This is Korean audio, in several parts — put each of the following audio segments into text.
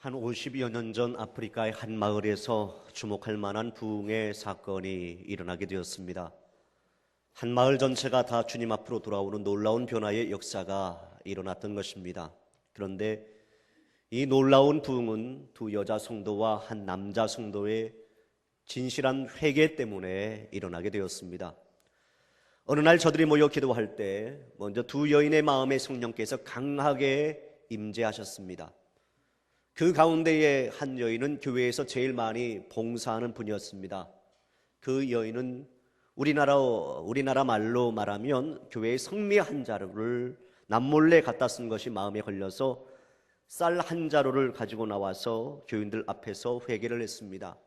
한 50여 년 전 아프리카의 한 마을에서 주목할 만한 부흥의 사건이 일어나게 되었습니다. 한 마을 전체가 다 주님 앞으로 돌아오는 놀라운 변화의 역사가 일어났던 것입니다. 그런데 이 놀라운 부흥은 두 여자 성도와 한 남자 성도의 진실한 회개 때문에 일어나게 되었습니다. 어느 날 저들이 모여 기도할 때 먼저 두 여인의 마음에 성령께서 강하게 임재하셨습니다. 그 가운데에 한 여인은 교회에서 제일 많이 봉사하는 분이었습니다. 그 여인은 우리나라 말로 말하면 교회의 성미 한 자루를 남몰래 갖다 쓴 것이 마음에 걸려서 쌀 한 자루를 가지고 나와서 교인들 앞에서 회개를 했습니다.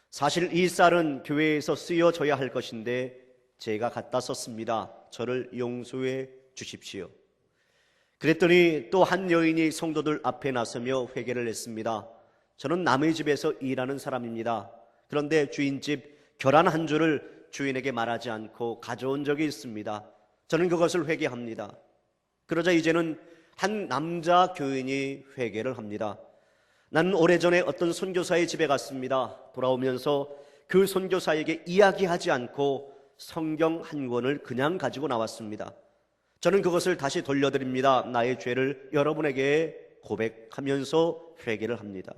사실 이 쌀은 교회에서 쓰여져야 할 것인데 제가 갖다 썼습니다. 저를 용서해 주십시오. 그랬더니 또 한 여인이 성도들 앞에 나서며 회개를 했습니다. 저는 남의 집에서 일하는 사람입니다. 그런데 주인집 계란 한 줄을 주인에게 말하지 않고 가져온 적이 있습니다. 저는 그것을 회개합니다. 그러자 이제는 한 남자 교인이 회개를 합니다. 나는 오래전에 어떤 선교사의 집에 갔습니다. 돌아오면서 그 선교사에게 이야기하지 않고 성경 한 권을 그냥 가지고 나왔습니다. 저는 그것을 다시 돌려드립니다. 나의 죄를 여러분에게 고백하면서 회개를 합니다.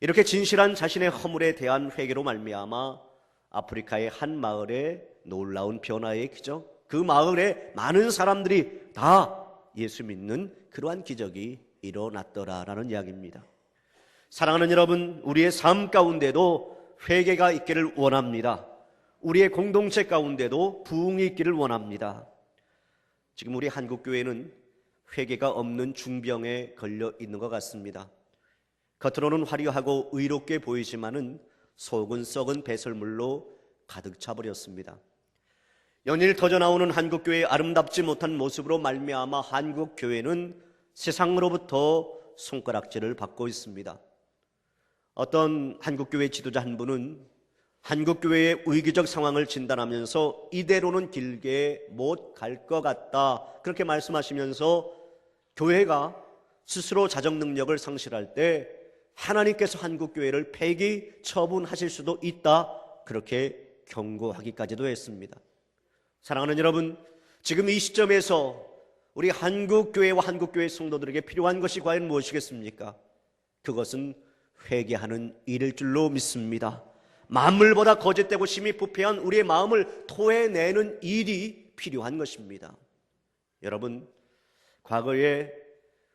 이렇게 진실한 자신의 허물에 대한 회개로 말미암아 아프리카의 한 마을에 놀라운 변화의 기적, 그 마을에 많은 사람들이 다 예수 믿는 그러한 기적이 일어났더라라는 이야기입니다. 사랑하는 여러분, 우리의 삶 가운데도 회개가 있기를 원합니다. 우리의 공동체 가운데도 부흥이 있기를 원합니다. 지금 우리 한국교회는 회개가 없는 중병에 걸려 있는 것 같습니다. 겉으로는 화려하고 의롭게 보이지만은 속은 썩은 배설물로 가득 차버렸습니다. 연일 터져나오는 한국교회의 아름답지 못한 모습으로 말미암아 한국교회는 세상으로부터 손가락질을 받고 있습니다. 어떤 한국교회 지도자 한 분은 한국교회의 위기적 상황을 진단하면서 이대로는 길게 못 갈 것 같다, 그렇게 말씀하시면서 교회가 스스로 자정 능력을 상실할 때 하나님께서 한국교회를 폐기 처분하실 수도 있다, 그렇게 경고하기까지도 했습니다. 사랑하는 여러분, 지금 이 시점에서 우리 한국교회와 한국교회 성도들에게 필요한 것이 과연 무엇이겠습니까? 그것은 회개하는 일일 줄로 믿습니다. 만물보다 거짓되고 심히 부패한 우리의 마음을 토해내는 일이 필요한 것입니다. 여러분, 과거에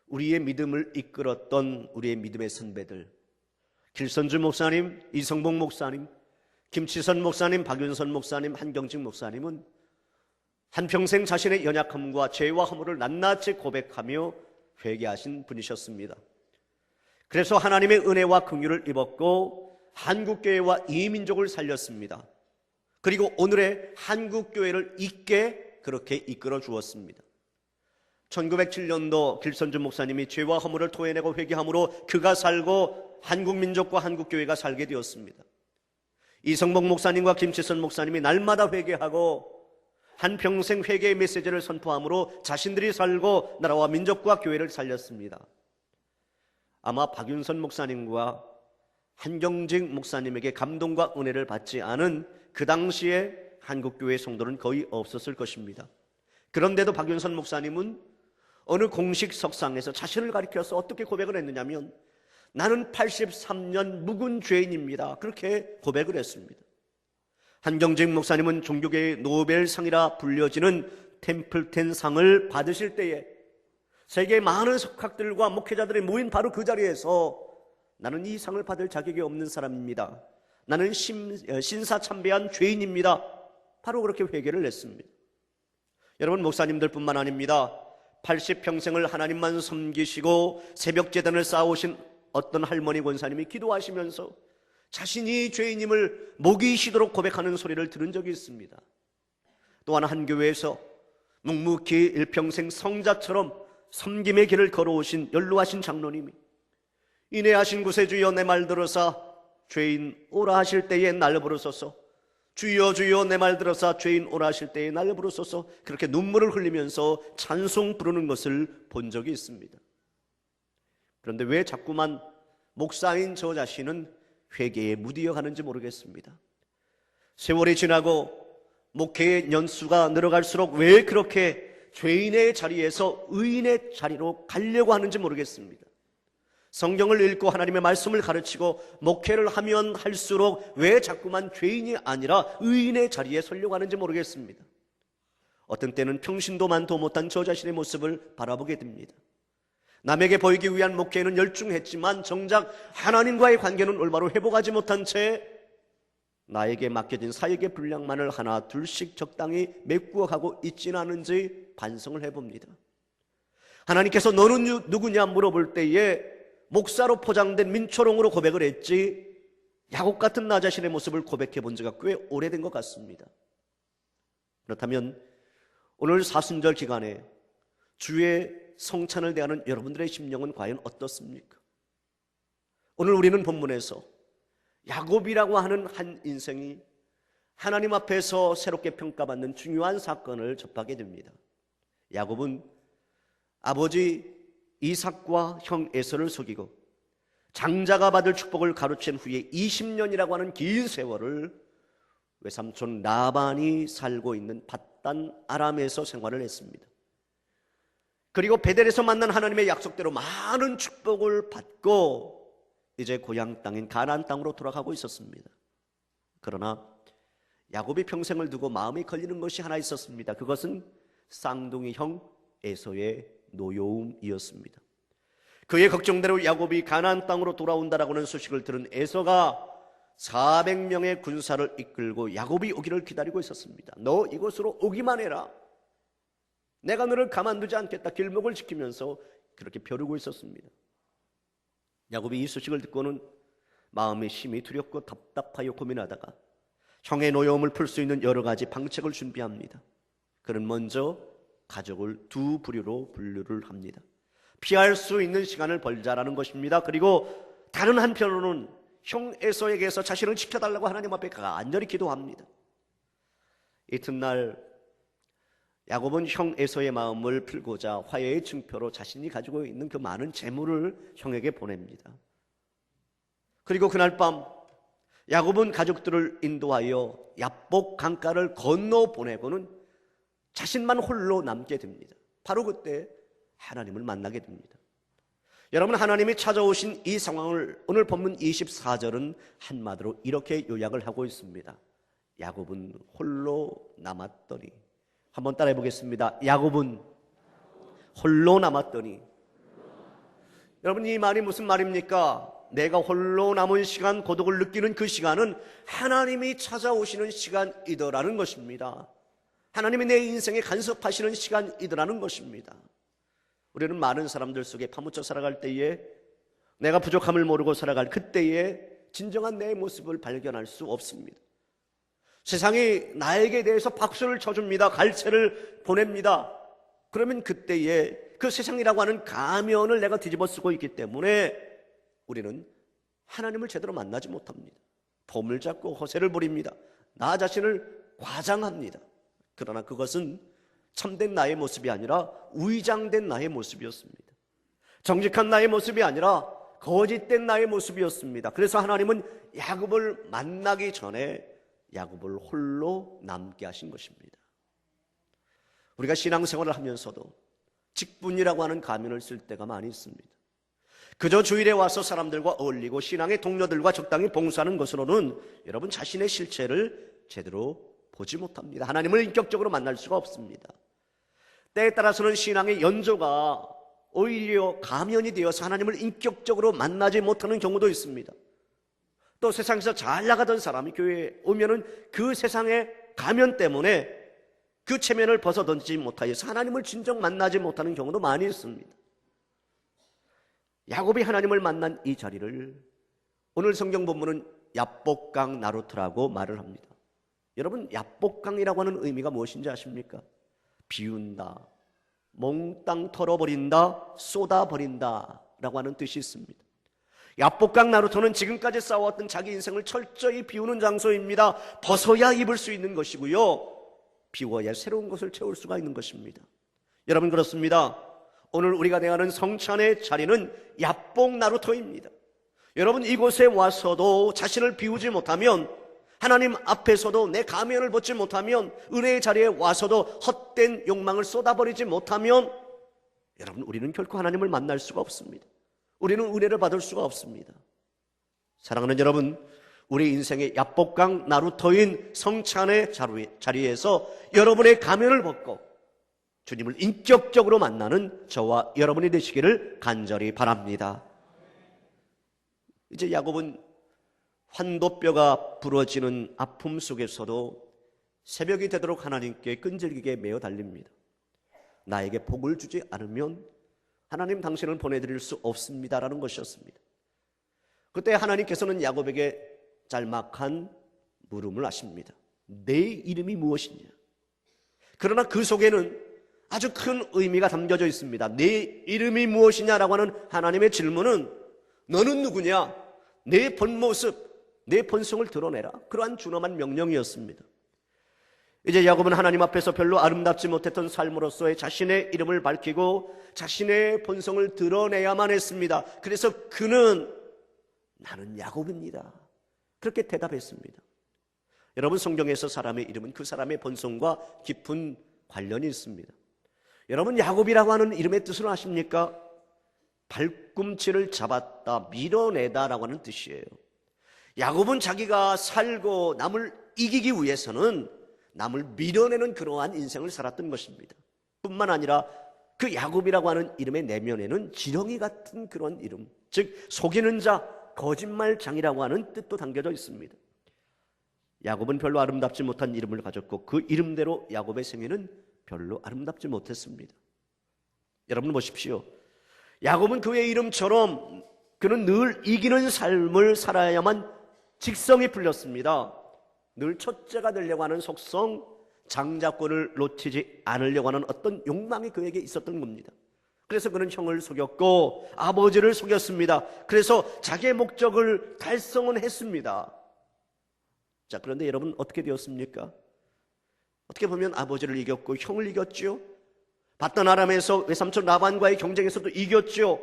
우리의 믿음을 이끌었던 우리의 믿음의 선배들, 길선주 목사님, 이성복 목사님, 김치선 목사님, 박윤선 목사님, 한경직 목사님은 한평생 자신의 연약함과 죄와 허물을 낱낱이 고백하며 회개하신 분이셨습니다. 그래서 하나님의 은혜와 긍휼을 입었고 한국교회와 이민족을 살렸습니다. 그리고 오늘의 한국교회를 있게 그렇게 이끌어 주었습니다. 1907년도 길선주 목사님이 죄와 허물을 토해내고 회개함으로 그가 살고 한국민족과 한국교회가 살게 되었습니다. 이성복 목사님과 김치선 목사님이 날마다 회개하고 한평생 회개의 메시지를 선포함으로 자신들이 살고 나라와 민족과 교회를 살렸습니다. 아마 박윤선 목사님과 한경직 목사님에게 감동과 은혜를 받지 않은 그 당시에 한국교회 성도는 거의 없었을 것입니다. 그런데도 박윤선 목사님은 어느 공식 석상에서 자신을 가리켜서 어떻게 고백을 했느냐면 나는 83년 묵은 죄인입니다, 그렇게 고백을 했습니다. 한경직 목사님은 종교계의 노벨상이라 불려지는 템플텐 상을 받으실 때에 세계의 많은 석학들과 목회자들이 모인 바로 그 자리에서 나는 이 상을 받을 자격이 없는 사람입니다, 나는 신사참배한 죄인입니다, 바로 그렇게 회개를 했습니다. 여러분, 목사님들 뿐만 아닙니다. 80평생을 하나님만 섬기시고 새벽제단을 쌓아오신 어떤 할머니 권사님이 기도하시면서 자신이 죄인임을 목이 쉬도록 고백하는 소리를 들은 적이 있습니다. 또한 한 교회에서 묵묵히 일평생 성자처럼 섬김의 길을 걸어오신 연로하신 장로님이 인애하신 구세주여 내 말 들으사 죄인 오라 하실 때에 날 부르소서, 주여 주여 내 말 들으사 죄인 오라 하실 때에 날 부르소서, 그렇게 눈물을 흘리면서 찬송 부르는 것을 본 적이 있습니다. 그런데 왜 자꾸만 목사인 저 자신은 회개에 무디어 가는지 모르겠습니다. 세월이 지나고 목회의 연수가 늘어갈수록 왜 그렇게 죄인의 자리에서 의인의 자리로 가려고 하는지 모르겠습니다. 성경을 읽고 하나님의 말씀을 가르치고 목회를 하면 할수록 왜 자꾸만 죄인이 아니라 의인의 자리에 서려고 하는지 모르겠습니다. 어떤 때는 평신도 만도 못한 저 자신의 모습을 바라보게 됩니다. 남에게 보이기 위한 목회에는 열중했지만 정작 하나님과의 관계는 올바로 회복하지 못한 채 나에게 맡겨진 사역의 분량만을 하나 둘씩 적당히 메꾸어 가고 있지는 않은지 반성을 해봅니다. 하나님께서 너는 누구냐 물어볼 때에 목사로 포장된 민초롱으로 고백을 했지 야곱 같은 나 자신의 모습을 고백해 본 지가 꽤 오래된 것 같습니다. 그렇다면 오늘 사순절 기간에 주의 성찬을 대하는 여러분들의 심령은 과연 어떻습니까? 오늘 우리는 본문에서 야곱이라고 하는 한 인생이 하나님 앞에서 새롭게 평가받는 중요한 사건을 접하게 됩니다. 야곱은 아버지 이삭과 형 에서를 속이고 장자가 받을 축복을 가로챈 후에 20년이라고 하는 긴 세월을 외삼촌 라반이 살고 있는 밧단 아람에서 생활을 했습니다. 그리고 베델에서 만난 하나님의 약속대로 많은 축복을 받고 이제 고향 땅인 가나안 땅으로 돌아가고 있었습니다. 그러나 야곱이 평생을 두고 마음이 걸리는 것이 하나 있었습니다. 그것은 쌍둥이 형 에서의 노여움이었습니다. 그의 걱정대로 야곱이 가나안 땅으로 돌아온다라고는 소식을 들은 에서가 400명의 군사를 이끌고 야곱이 오기를 기다리고 있었습니다. 너 이곳으로 오기만 해라. 내가 너를 가만두지 않겠다. 길목을 지키면서 그렇게 벼르고 있었습니다. 야곱이 이 소식을 듣고는 마음이 심히 두렵고 답답하여 고민하다가 형의 노여움을 풀 수 있는 여러 가지 방책을 준비합니다. 그는 먼저 가족을 두 부류로 분류를 합니다. 피할 수 있는 시간을 벌자라는 것입니다. 그리고 다른 한편으로는 형 에서에게서 자신을 지켜달라고 하나님 앞에 간절히 기도합니다. 이튿날 야곱은 형 에서의 마음을 풀고자 화해의 증표로 자신이 가지고 있는 그 많은 재물을 형에게 보냅니다. 그리고 그날 밤 야곱은 가족들을 인도하여 야복 강가를 건너 보내고는 자신만 홀로 남게 됩니다. 바로 그때 하나님을 만나게 됩니다. 여러분, 하나님이 찾아오신 이 상황을 오늘 본문 24절은 한마디로 이렇게 요약을 하고 있습니다. 야곱은 홀로 남았더니. 한번 따라해 보겠습니다. 야곱은 홀로 남았더니. 여러분, 이 말이 무슨 말입니까? 내가 홀로 남은 시간, 고독을 느끼는 그 시간은 하나님이 찾아오시는 시간이더라는 것입니다. 하나님이 내 인생에 간섭하시는 시간이더라는 것입니다. 우리는 많은 사람들 속에 파묻혀 살아갈 때에 내가 부족함을 모르고 살아갈 그때에 진정한 내 모습을 발견할 수 없습니다. 세상이 나에게 대해서 박수를 쳐줍니다. 갈채를 보냅니다. 그러면 그때에 그 세상이라고 하는 가면을 내가 뒤집어 쓰고 있기 때문에 우리는 하나님을 제대로 만나지 못합니다. 폼을 잡고 허세를 부립니다. 나 자신을 과장합니다. 그러나 그것은 참된 나의 모습이 아니라 위장된 나의 모습이었습니다. 정직한 나의 모습이 아니라 거짓된 나의 모습이었습니다. 그래서 하나님은 야곱을 만나기 전에 야곱을 홀로 남게 하신 것입니다. 우리가 신앙생활을 하면서도 직분이라고 하는 가면을 쓸 때가 많이 있습니다. 그저 주일에 와서 사람들과 어울리고 신앙의 동료들과 적당히 봉사하는 것으로는 여러분 자신의 실체를 제대로 보지 못합니다. 하나님을 인격적으로 만날 수가 없습니다. 때에 따라서는 신앙의 연조가 오히려 가면이 되어서 하나님을 인격적으로 만나지 못하는 경우도 있습니다. 또 세상에서 잘 나가던 사람이 교회에 오면은 그 세상의 가면 때문에 그 체면을 벗어던지지 못하여서 하나님을 진정 만나지 못하는 경우도 많이 있습니다. 야곱이 하나님을 만난 이 자리를 오늘 성경 본문은 야복강 나루트라고 말을 합니다. 여러분, 야복강이라고 하는 의미가 무엇인지 아십니까? 비운다, 몽땅 털어버린다, 쏟아버린다 라고 하는 뜻이 있습니다. 야복강 나루터는 지금까지 쌓아왔던 자기 인생을 철저히 비우는 장소입니다. 벗어야 입을 수 있는 것이고요, 비워야 새로운 것을 채울 수가 있는 것입니다. 여러분, 그렇습니다. 오늘 우리가 대하는 성찬의 자리는 야복 나루터입니다. 여러분, 이곳에 와서도 자신을 비우지 못하면, 하나님 앞에서도 내 가면을 벗지 못하면, 은혜의 자리에 와서도 헛된 욕망을 쏟아버리지 못하면, 여러분, 우리는 결코 하나님을 만날 수가 없습니다. 우리는 은혜를 받을 수가 없습니다. 사랑하는 여러분, 우리 인생의 야복강 나루터인 성찬의 자리에서 여러분의 가면을 벗고 주님을 인격적으로 만나는 저와 여러분이 되시기를 간절히 바랍니다. 이제 야곱은 환도뼈가 부러지는 아픔 속에서도 새벽이 되도록 하나님께 끈질기게 매어 달립니다. 나에게 복을 주지 않으면 하나님 당신을 보내드릴 수 없습니다라는 것이었습니다. 그때 하나님께서는 야곱에게 짤막한 물음을 하십니다. 내 이름이 무엇이냐? 그러나 그 속에는 아주 큰 의미가 담겨져 있습니다. 내 이름이 무엇이냐라고 하는 하나님의 질문은 너는 누구냐? 내 본 모습, 내 본성을 드러내라. 그러한 준엄한 명령이었습니다. 이제 야곱은 하나님 앞에서 별로 아름답지 못했던 삶으로서의 자신의 이름을 밝히고 자신의 본성을 드러내야만 했습니다. 그래서 그는 나는 야곱입니다. 그렇게 대답했습니다. 여러분, 성경에서 사람의 이름은 그 사람의 본성과 깊은 관련이 있습니다. 여러분, 야곱이라고 하는 이름의 뜻을 아십니까? 발꿈치를 잡았다, 밀어내다라고 하는 뜻이에요. 야곱은 자기가 살고 남을 이기기 위해서는 남을 밀어내는 그러한 인생을 살았던 것입니다. 뿐만 아니라 그 야곱이라고 하는 이름의 내면에는 지렁이 같은 그런 이름, 즉 속이는 자, 거짓말장이라고 하는 뜻도 담겨져 있습니다. 야곱은 별로 아름답지 못한 이름을 가졌고 그 이름대로 야곱의 생애는 별로 아름답지 못했습니다. 여러분 보십시오. 야곱은 그의 이름처럼 그는 늘 이기는 삶을 살아야만 직성이 풀렸습니다. 늘 첫째가 되려고 하는 속성, 장자권을 놓치지 않으려고 하는 어떤 욕망이 그에게 있었던 겁니다. 그래서 그는 형을 속였고 아버지를 속였습니다. 그래서 자기의 목적을 달성은 했습니다. 자, 그런데 여러분 어떻게 되었습니까? 어떻게 보면 아버지를 이겼고 형을 이겼죠. 바단 아람에서 외삼촌 라반과의 경쟁에서도 이겼죠.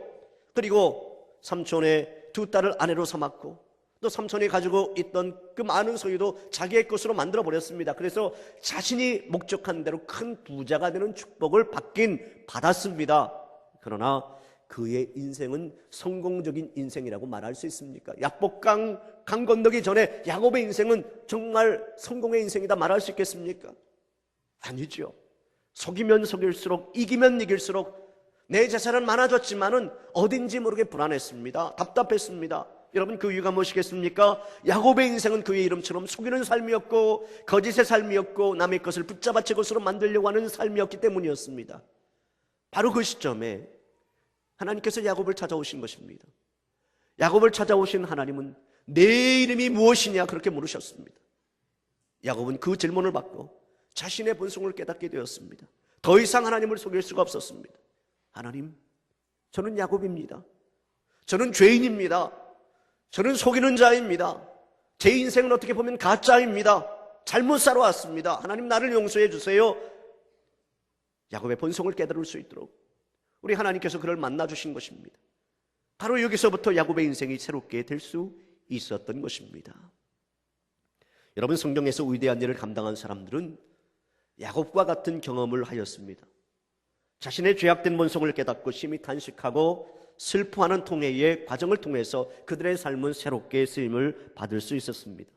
그리고 삼촌의 두 딸을 아내로 삼았고 또 삼촌이 가지고 있던 그 많은 소유도 자기의 것으로 만들어 버렸습니다. 그래서 자신이 목적한 대로 큰 부자가 되는 축복을 받았습니다. 그러나 그의 인생은 성공적인 인생이라고 말할 수 있습니까? 야복강 강 건너기 전에 야곱의 인생은 정말 성공의 인생이다 말할 수 있겠습니까? 아니죠. 속이면 속일수록, 이기면 이길수록 내 재산은 많아졌지만은 어딘지 모르게 불안했습니다. 답답했습니다. 여러분, 그 이유가 무엇이겠습니까? 야곱의 인생은 그의 이름처럼 속이는 삶이었고 거짓의 삶이었고 남의 것을 붙잡아 제 것으로 만들려고 하는 삶이었기 때문이었습니다. 바로 그 시점에 하나님께서 야곱을 찾아오신 것입니다. 야곱을 찾아오신 하나님은 내 이름이 무엇이냐 그렇게 물으셨습니다. 야곱은 그 질문을 받고 자신의 본성을 깨닫게 되었습니다. 더 이상 하나님을 속일 수가 없었습니다. 하나님, 저는 야곱입니다. 저는 죄인입니다. 저는 속이는 자입니다. 제 인생은 어떻게 보면 가짜입니다. 잘못 살아왔습니다. 하나님, 나를 용서해 주세요. 야곱의 본성을 깨달을 수 있도록 우리 하나님께서 그를 만나주신 것입니다. 바로 여기서부터 야곱의 인생이 새롭게 될 수 있었던 것입니다. 여러분, 성경에서 위대한 일을 감당한 사람들은 야곱과 같은 경험을 하였습니다. 자신의 죄악된 본성을 깨닫고 심히 탄식하고 슬퍼하는 통해의 과정을 통해서 그들의 삶은 새롭게 쓰임을 받을 수 있었습니다.